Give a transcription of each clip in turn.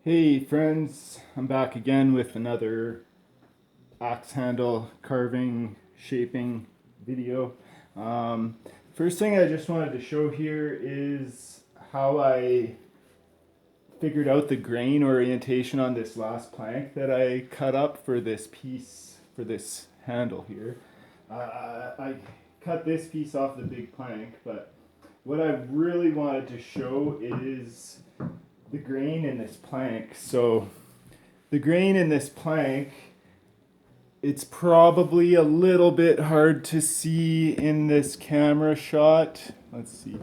Hey friends, I'm back again with another axe handle carving, shaping video. Um, First thing I just wanted to show here is how I figured out the grain orientation on this last plank that I cut up for this piece, for this handle here. I cut this piece off the big plank, but what I really wanted to show is the grain in this plank. So the grain in this plank, it's probably a little bit hard to see in this camera shot. Let's see,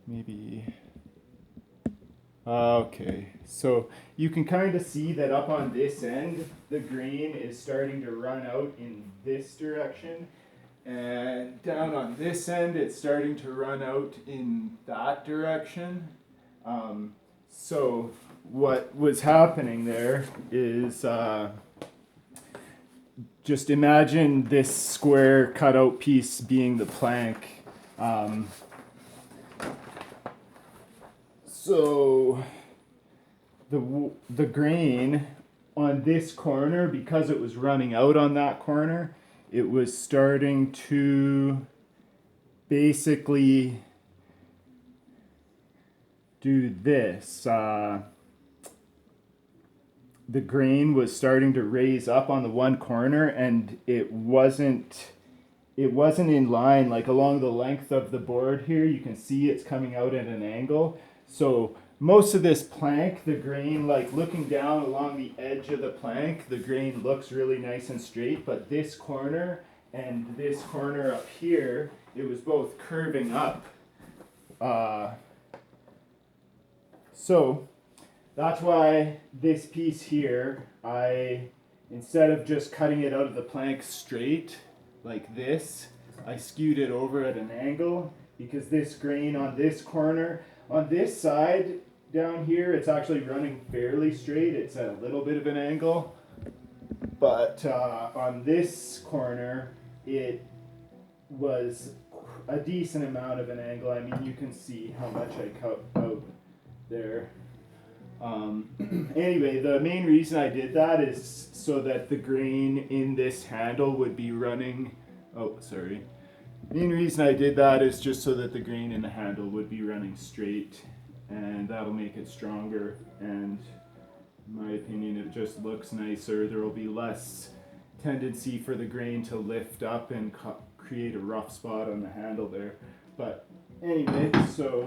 maybe, okay. So you can kind of see that up on this end, the grain is starting to run out in this direction. And down on this end, it's starting to run out in that direction. So what was happening there is just imagine this square cutout piece being the plank. So the grain on this corner, because it was running out on that corner, it was starting to basically do this. The grain was starting to raise up on the one corner, and it wasn't in line, like along the length of the board here. You can see it's coming out at an angle. So most of this plank, the grain, like looking down along the edge of the plank, the grain looks really nice and straight, but this corner and this corner up here, it was both curving up. So that's why this piece here, instead of just cutting it out of the plank straight like this, I skewed it over at an angle, because this grain on this corner, on this side down here, it's actually running fairly straight. It's at a little bit of an angle. But on this corner, it was a decent amount of an angle. I mean, you can see how much I cut out there. Anyway, the main reason I did that is so that the grain in this handle would be running. Oh, sorry. The main reason I did that is just so that the grain in the handle would be running straight, and that'll make it stronger. And in my opinion, it just looks nicer. There will be less tendency for the grain to lift up and create a rough spot on the handle there. But anyway, so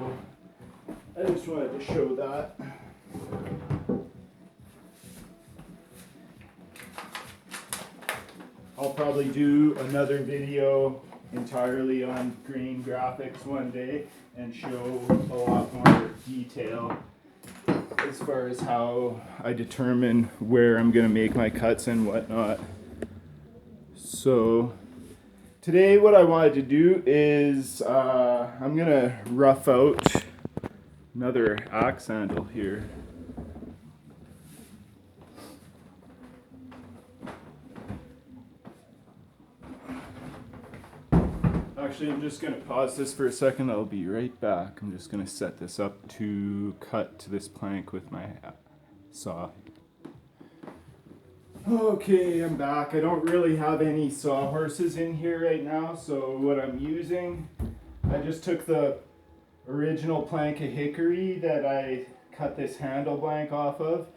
I just wanted to show that. I'll probably do another video entirely on grain graphics one day and show a lot more detail as far as how I determine where I'm going to make my cuts and whatnot. So today what I wanted to do is I'm going to rough out another axe handle here. Actually, I'm just going to pause this for a second. I'll be right back. I'm just going to set this up to cut to this plank with my saw. Okay, I'm back. I don't really have any sawhorses in here right now, so what I'm using, I just took the original plank of hickory that I cut this handle blank off of,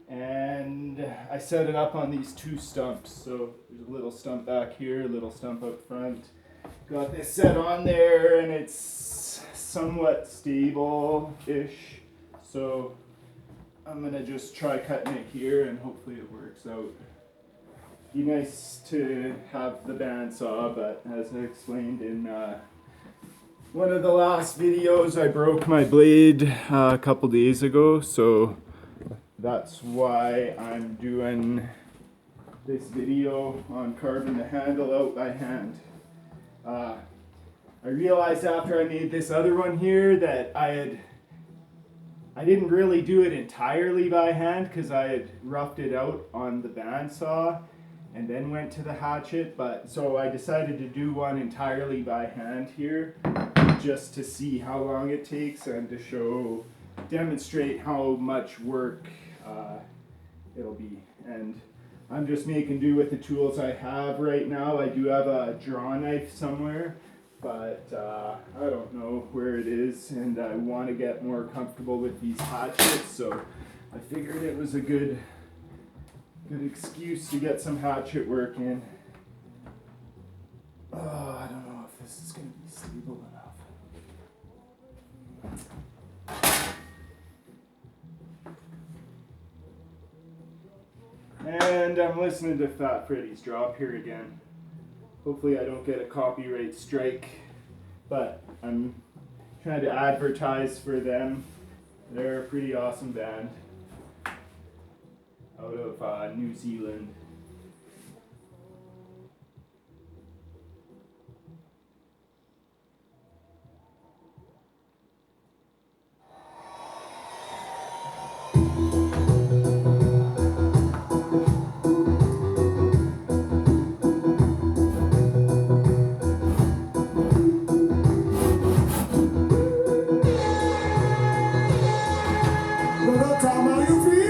and I set it up on these two stumps. So there's a little stump back here, a little stump up front. Got this set on there, and it's somewhat stable-ish. So I'm gonna just try cutting it here, and hopefully it works out. Be nice to have the bandsaw, but as I explained in one of the last videos, I broke my blade a couple days ago, so that's why I'm doing this video on carving the handle out by hand. I realized after I made this other one here that I didn't really do it entirely by hand, because I had roughed it out on the bandsaw and then went to the hatchet. But so I decided to do one entirely by hand here, just to see how long it takes and to demonstrate how much work it'll be. And I'm just making do with the tools I have right now. I do have a draw knife somewhere, but I don't know where it is, and I want to get more comfortable with these hatchets, so I figured it was a good excuse to get some hatchet work in. Oh, I don't know if this is going to be stable enough. And I'm listening to Fat Freddy's drop here again. Hopefully I don't get a copyright strike, but I'm trying to advertise for them. They're a pretty awesome band out of New Zealand. What time are you feeling?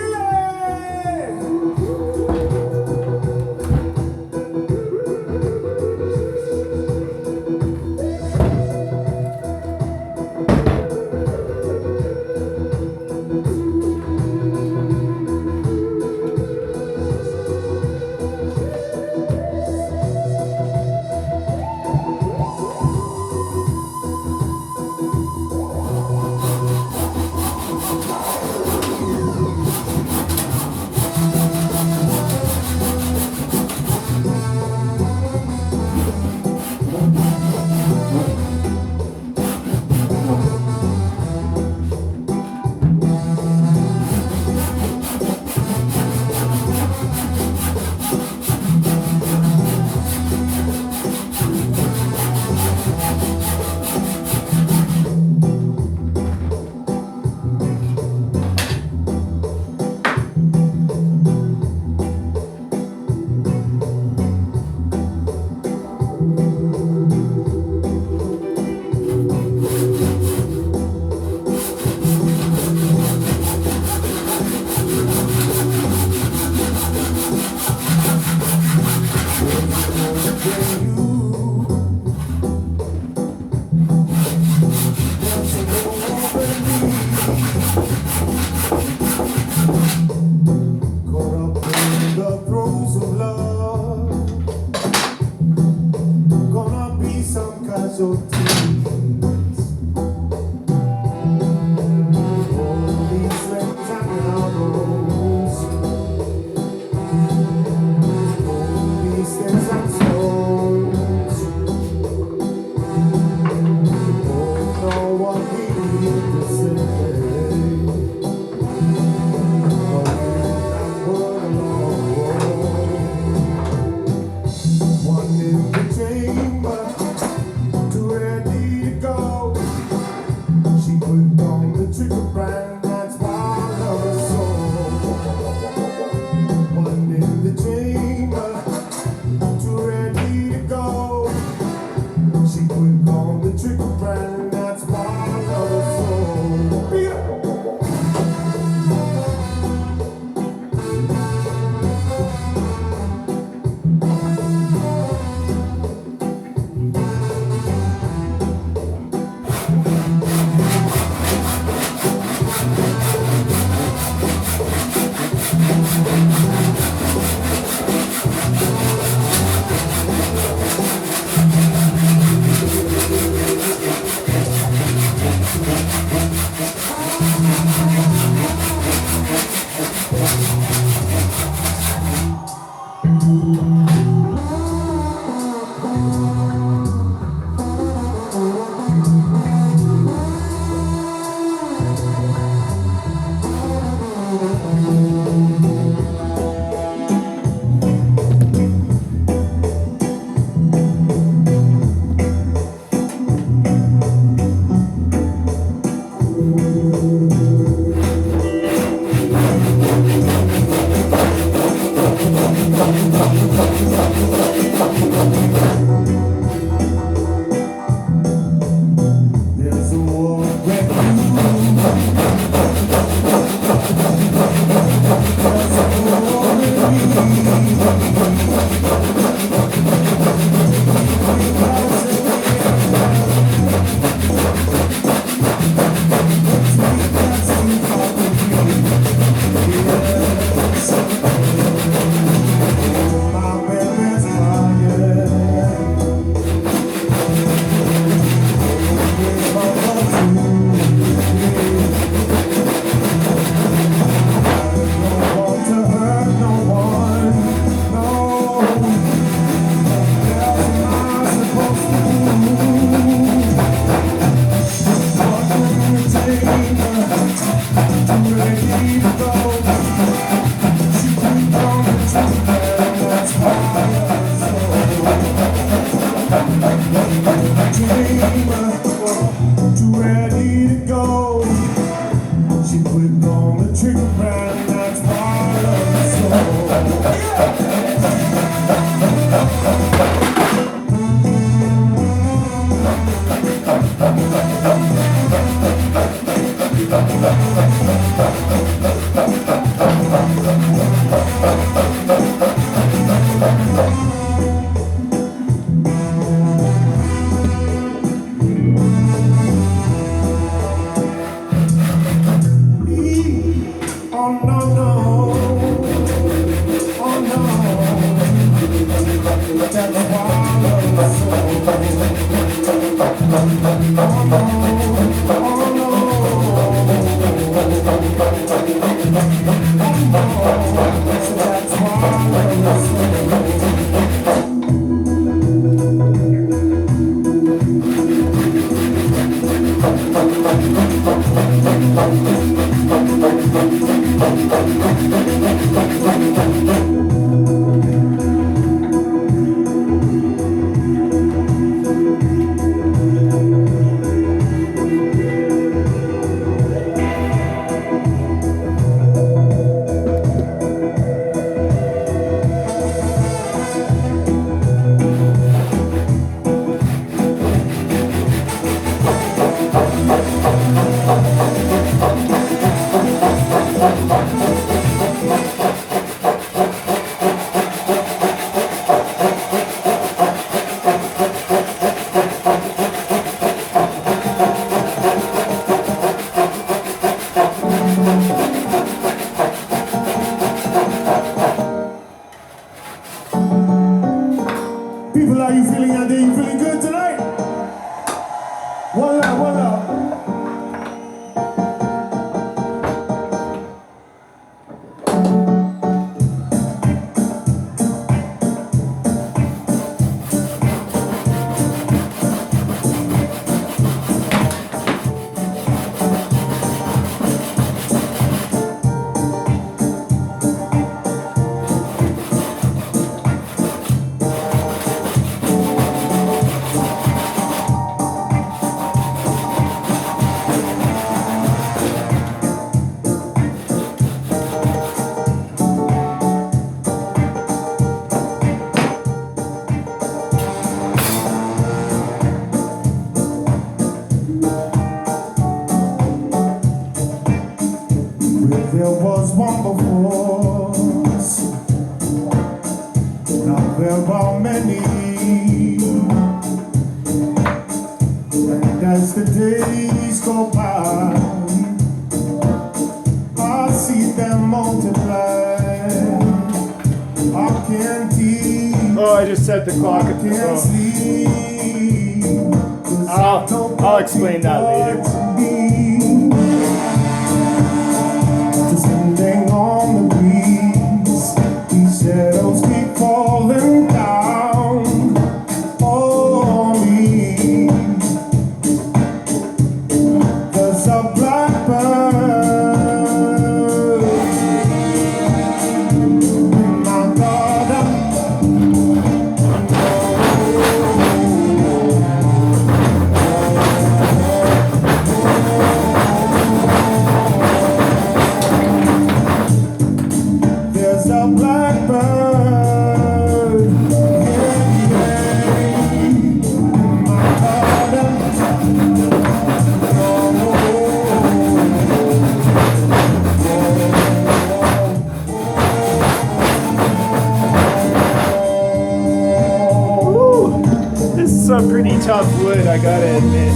People, how you feeling out there? You feeling good tonight? One love, one love. There was one before us, now there are many, and as the days go by, I see them multiply. I can't eat, Oh, I just set the clock at the can't sleep, 'cause I'll explain that later. Descending on the breeze, these shadows keep falling down on me. There's a blackbird in my garden. There's a blackbird in my garden. Woo! This is some pretty tough wood, I gotta admit.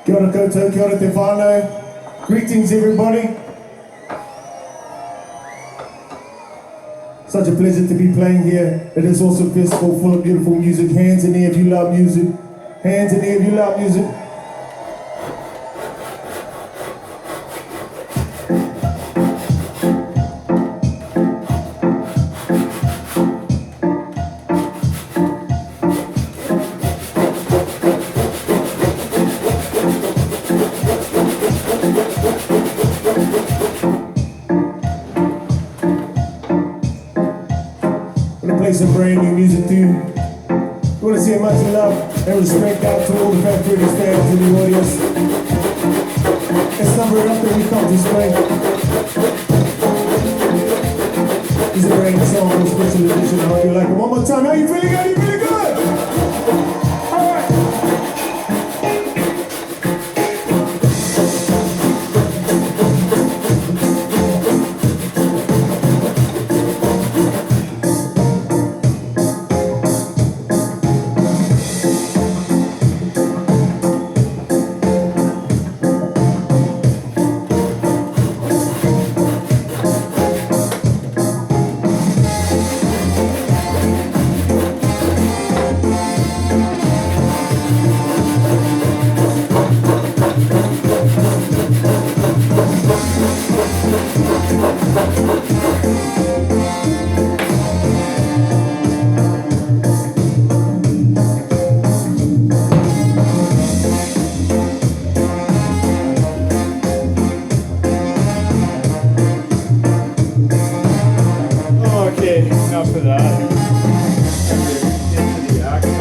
Kia ora koutou, kia ora te whānau. Greetings everybody. Such a pleasure to be playing here. It is also a festival full of beautiful music. Hands in the air if you love music. Hands in the air if you love music. Play some brand new music too. We want to say much love and respect out to all the Fat British fans in the audience. Let's number it up and we come to play. This is a brand new song, a special edition. I hope you like it. One more time. How you feeling? How you feeling good? All right. Okay, enough of that. Into the axis.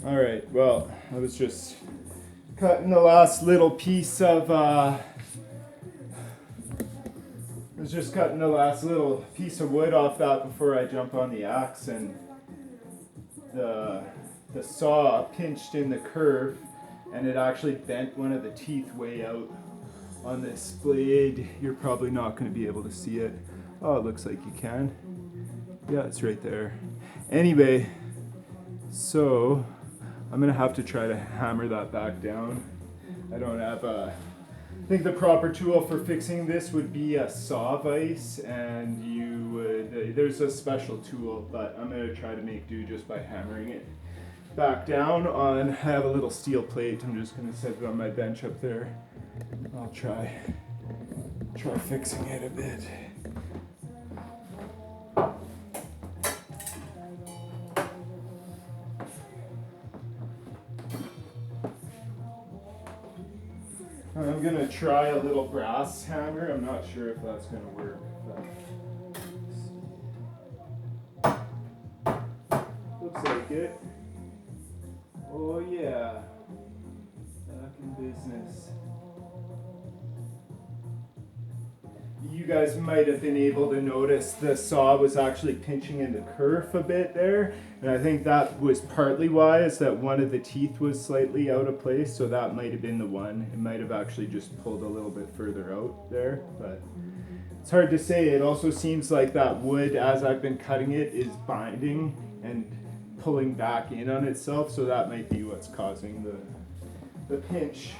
Alright, well, I was just cutting the last little piece of wood off that before I jump on the axe, and the saw pinched in the curve and it actually bent one of the teeth way out on this blade. You're probably not going to be able to see it. Oh, it looks like you can. Yeah, it's right there. Anyway, so I'm going to have to try to hammer that back down. I don't have I think the proper tool for fixing this would be a saw vise, and there's a special tool, but I'm going to try to make do just by hammering it back down on. I have a little steel plate. I'm just going to set it on my bench up there. I'll try fixing it a bit. I'm gonna try a little brass hammer. I'm not sure if that's gonna work. Looks like it. Oh yeah, back in business. You guys might have been able to notice the saw was actually pinching in the kerf a bit there, and I think that was partly why, is that one of the teeth was slightly out of place, so that might have been the one. It might have actually just pulled a little bit further out there, but it's hard to say. It also seems like that wood, as I've been cutting it, is binding and pulling back in on itself, so that might be what's causing the pinch.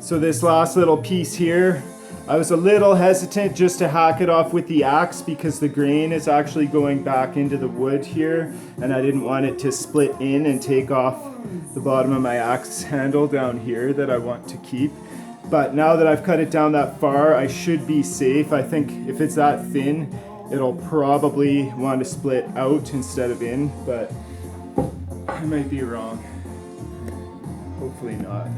So this last little piece here, I was a little hesitant just to hack it off with the axe because the grain is actually going back into the wood here, and I didn't want it to split in and take off the bottom of my axe handle down here that I want to keep. But now that I've cut it down that far, I should be safe. I think if it's that thin, it'll probably want to split out instead of in, but I might be wrong. Hopefully not.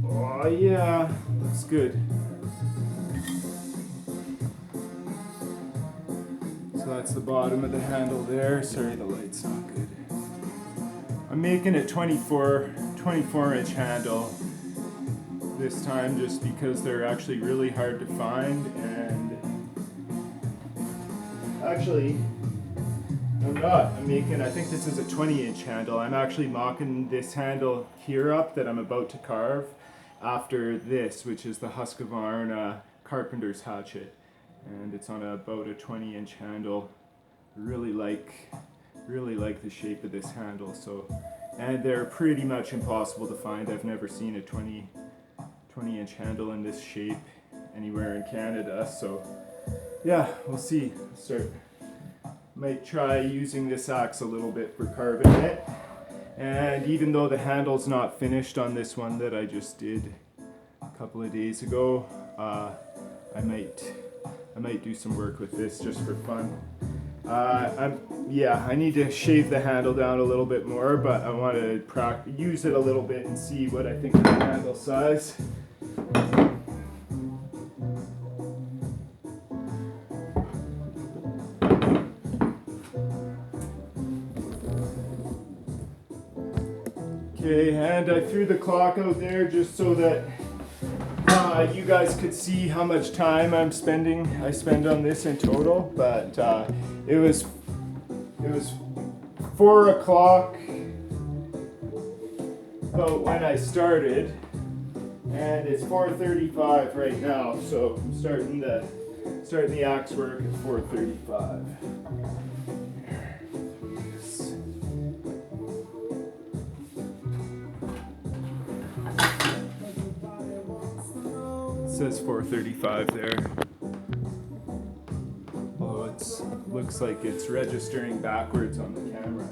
Oh yeah, looks good. So that's the bottom of the handle there. Sorry, the light's not good. I'm making a 24-inch handle this time just because they're actually really hard to find, and actually I think this is a 20-inch handle. I'm actually mocking this handle here up that I'm about to carve after this, which is the Husqvarna carpenter's hatchet, and it's on about a 20-inch handle really like the shape of this handle. So, and they're pretty much impossible to find. I've never seen a 20-inch handle in this shape anywhere in Canada. So yeah, we'll see. Might try using this axe a little bit for carving it. And even though the handle's not finished on this one that I just did a couple of days ago, I might do some work with this just for fun. I need to shave the handle down a little bit more, but I want to use it a little bit and see what I think of the handle size. Okay, and I threw the clock out there just so that you guys could see how much time I spend on this in total. But it was 4 o'clock about when I started, and it's 4:35 right now. So I'm starting the axe work at 4:35. It says 4:35 there. Although it looks like it's registering backwards on the camera.